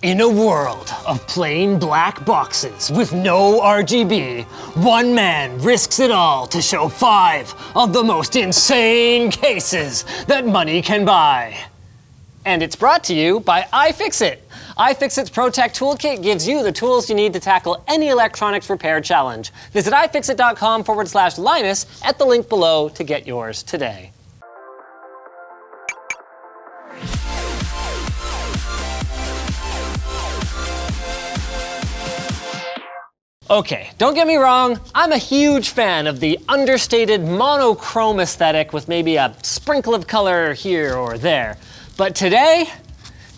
In a world of plain black boxes with no RGB, one man risks it all to show 5 of the most insane cases that money can buy. And it's brought to you by iFixit. iFixit's ProTech Toolkit gives you the tools you need to tackle any electronics repair challenge. Visit ifixit.com/Linus at the link below to get yours today. Okay, don't get me wrong, I'm a huge fan of the understated monochrome aesthetic with maybe a sprinkle of color here or there. But today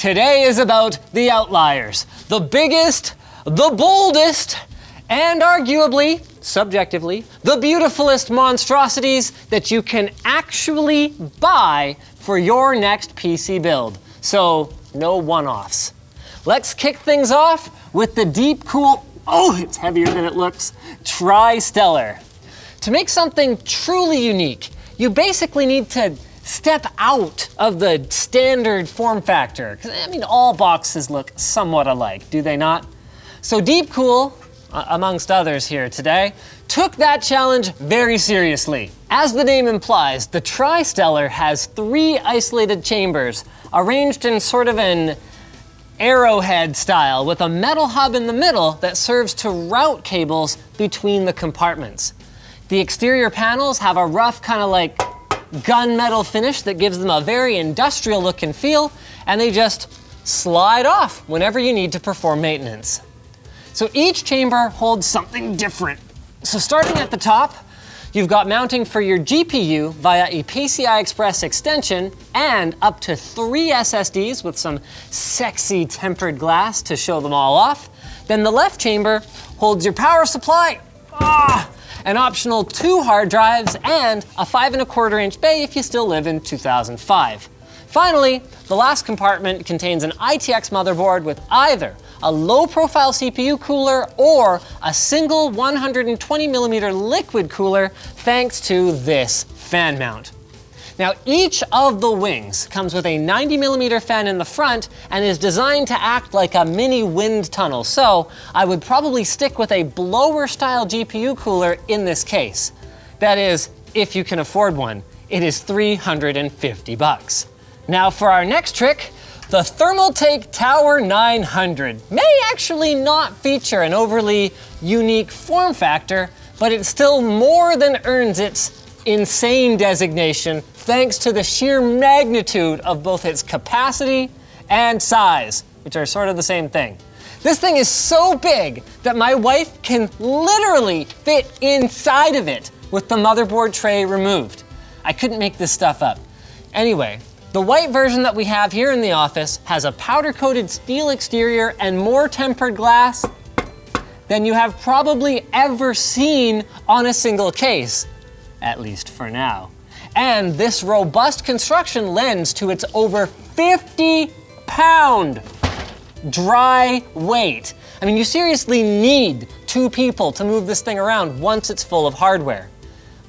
is about the outliers. The biggest, the boldest, and arguably, subjectively, the beautifulest monstrosities that you can actually buy for your next PC build. So, no one-offs. Let's kick things off with the Deepcool, oh, it's heavier than it looks, Tristellar. To make something truly unique, you basically need to step out of the standard form factor. 'Cause, I mean, all boxes look somewhat alike, do they not? So Deepcool, amongst others here today, took that challenge very seriously. As the name implies, the Tristellar has 3 isolated chambers arranged in sort of an arrowhead style with a metal hub in the middle that serves to route cables between the compartments. The exterior panels have a rough kind of like gunmetal finish that gives them a very industrial look and feel, and they just slide off whenever you need to perform maintenance. So each chamber holds something different. So starting at the top, you've got mounting for your GPU via a PCI Express extension and up to 3 SSDs with some sexy tempered glass to show them all off. Then the left chamber holds your power supply, an optional 2 hard drives, and a 5¼ inch bay if you still live in 2005. Finally, the last compartment contains an ITX motherboard with either a low-profile CPU cooler or a single 120mm liquid cooler thanks to this fan mount. Now, each of the wings comes with a 90mm fan in the front and is designed to act like a mini wind tunnel, so I would probably stick with a blower-style GPU cooler in this case. That is, if you can afford one. It is $350. Now for our next trick, the Thermaltake Tower 900 may actually not feature an overly unique form factor, but it still more than earns its insane designation thanks to the sheer magnitude of both its capacity and size, which are sort of the same thing. This thing is so big that my wife can literally fit inside of it with the motherboard tray removed. I couldn't make this stuff up. Anyway, the white version that we have here in the office has a powder-coated steel exterior and more tempered glass than you have probably ever seen on a single case, at least for now. And this robust construction lends to its over 50-pound dry weight. I mean, you seriously need 2 people to move this thing around once it's full of hardware.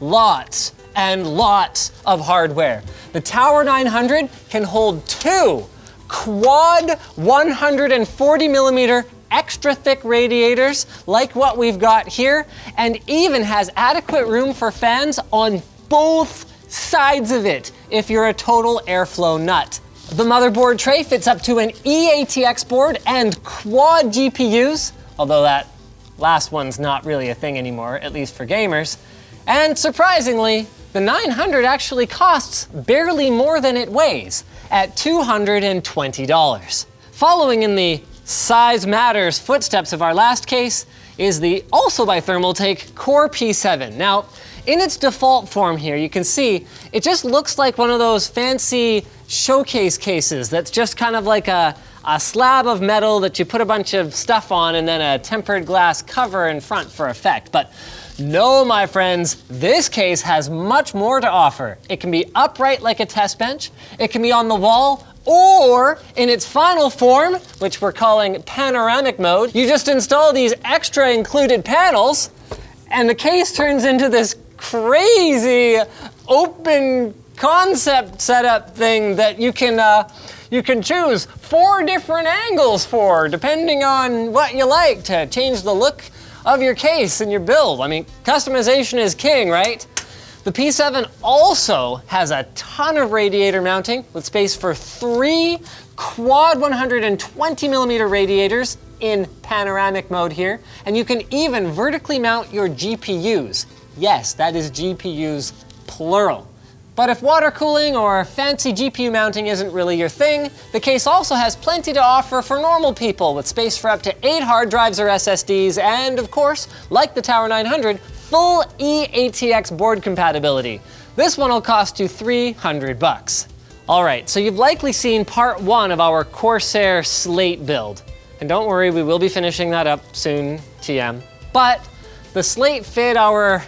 Lots and lots of hardware. The Tower 900 can hold 2 quad 140mm extra thick radiators like what we've got here, and even has adequate room for fans on both sides of it if you're a total airflow nut. The motherboard tray fits up to an eATX board and quad GPUs, although that last one's not really a thing anymore, at least for gamers. And surprisingly, the 900 actually costs barely more than it weighs, at $220. Following in the size matters footsteps of our last case is the, also by Thermaltake, Core P7. Now, in its default form here, you can see it just looks like one of those fancy showcase cases that's just kind of like a slab of metal that you put a bunch of stuff on and then a tempered glass cover in front for effect. But no, my friends, this case has much more to offer. It can be upright like a test bench, it can be on the wall, or in its final form, which we're calling panoramic mode, you just install these extra included panels and the case turns into this crazy open concept setup thing that you can you can choose 4 different angles for, depending on what you like to change the look of your case and your build. I mean, customization is king, right? The P7 also has a ton of radiator mounting with space for 3 quad 120mm radiators in panoramic mode here, and you can even vertically mount your GPUs. Yes, that is GPUs plural. But if water cooling or fancy GPU mounting isn't really your thing, the case also has plenty to offer for normal people with space for up to 8 hard drives or SSDs and, of course, like the Tower 900, full eATX board compatibility. This one will cost you $300. All right, so you've likely seen part 1 of our Corsair Slate build. And don't worry, we will be finishing that up soon, TM. But the Slate fit our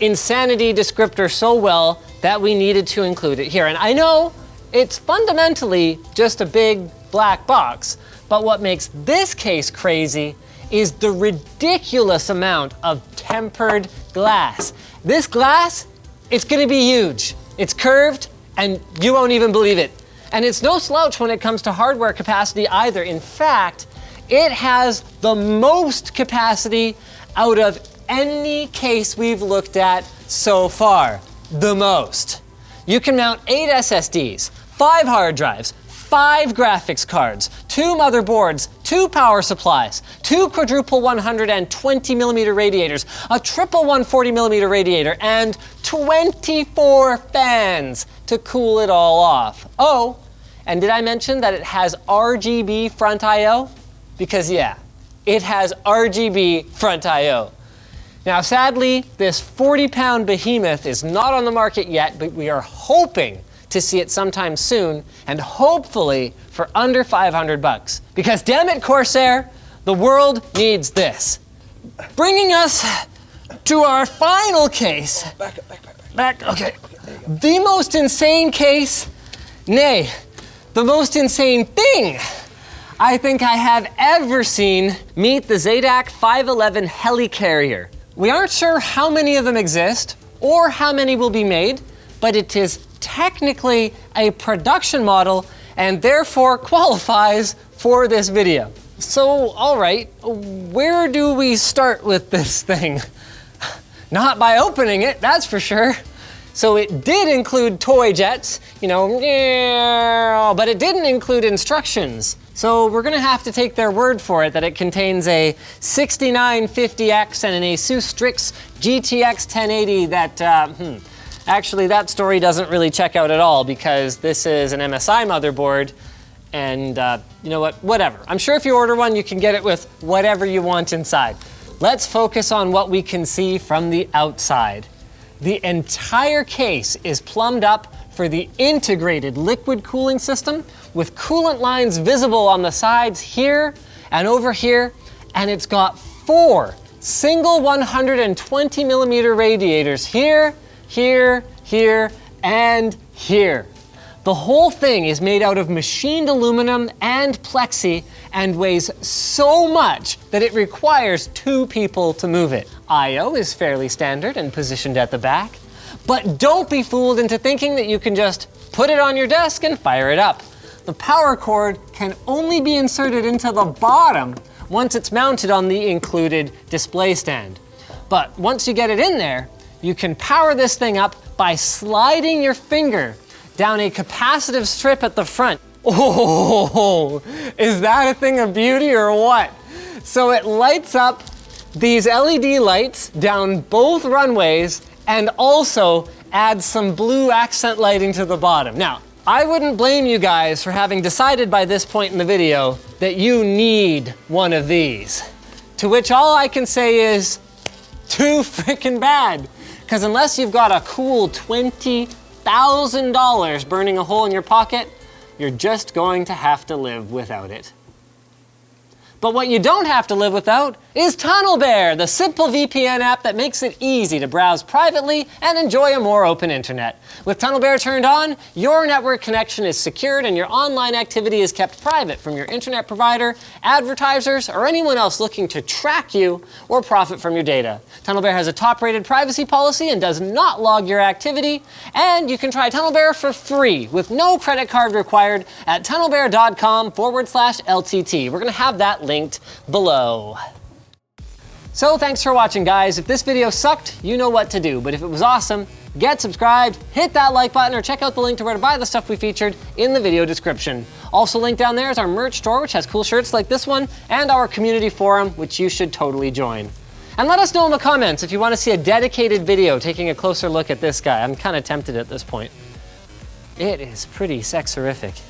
insanity descriptor so well that we needed to include it here. And I know it's fundamentally just a big black box, but what makes this case crazy is the ridiculous amount of tempered glass. This glass, it's gonna be huge. It's curved, and you won't even believe it. And it's no slouch when it comes to hardware capacity either. In fact, it has the most capacity out of any case we've looked at so far. The most. You can mount 8 SSDs, 5 hard drives, 5 graphics cards, 2 motherboards, 2 power supplies, 2 quadruple 120mm radiators, a triple 140mm radiator, and 24 fans to cool it all off. Oh, and did I mention that it has RGB front I/O? Because yeah, it has RGB front I/O. Now sadly, this 40-pound behemoth is not on the market yet, but we are hoping to see it sometime soon, and hopefully for under $500. Because damn it, Corsair, the world needs this. Bringing us to our final case. Back, okay. The most insane case, nay, the most insane thing I think I have ever seen. Meet the Zadok 511 Helicarrier. We aren't sure how many of them exist or how many will be made, but it is technically a production model and therefore qualifies for this video. So, all right, where do we start with this thing? Not by opening it, that's for sure. So it did include toy jets, you know, but it didn't include instructions. So we're gonna have to take their word for it that it contains a 6950X and an Asus Strix GTX 1080 that, actually that story doesn't really check out at all because this is an MSI motherboard and you know what, whatever. I'm sure if you order one, you can get it with whatever you want inside. Let's focus on what we can see from the outside. The entire case is plumbed up for the integrated liquid cooling system with coolant lines visible on the sides here and over here, and it's got 4 single 120mm radiators here, here, here, and here. The whole thing is made out of machined aluminum and plexi and weighs so much that it requires 2 people to move it. I/O is fairly standard and positioned at the back, but don't be fooled into thinking that you can just put it on your desk and fire it up. The power cord can only be inserted into the bottom once it's mounted on the included display stand. But once you get it in there, you can power this thing up by sliding your finger down a capacitive strip at the front. Oh, is that a thing of beauty or what? So it lights up these LED lights down both runways and also adds some blue accent lighting to the bottom. Now, I wouldn't blame you guys for having decided by this point in the video that you need one of these. To which all I can say is, too freaking bad. Because unless you've got a cool $20,000 burning a hole in your pocket, you're just going to have to live without it. But what you don't have to live without is TunnelBear, the simple VPN app that makes it easy to browse privately and enjoy a more open internet. With TunnelBear turned on, your network connection is secured and your online activity is kept private from your internet provider, advertisers, or anyone else looking to track you or profit from your data. TunnelBear has a top-rated privacy policy and does not log your activity, and you can try TunnelBear for free with no credit card required at tunnelbear.com/LTT. We're gonna have that linked below. So thanks for watching, guys. If this video sucked, you know what to do, but if it was awesome, get subscribed, hit that like button, or check out the link to where to buy the stuff we featured in the video description. Also linked down there is our merch store, which has cool shirts like this one, and our community forum, which you should totally join. And let us know in the comments if you want to see a dedicated video taking a closer look at this guy. I'm kind of tempted at this point. It is pretty sexorific.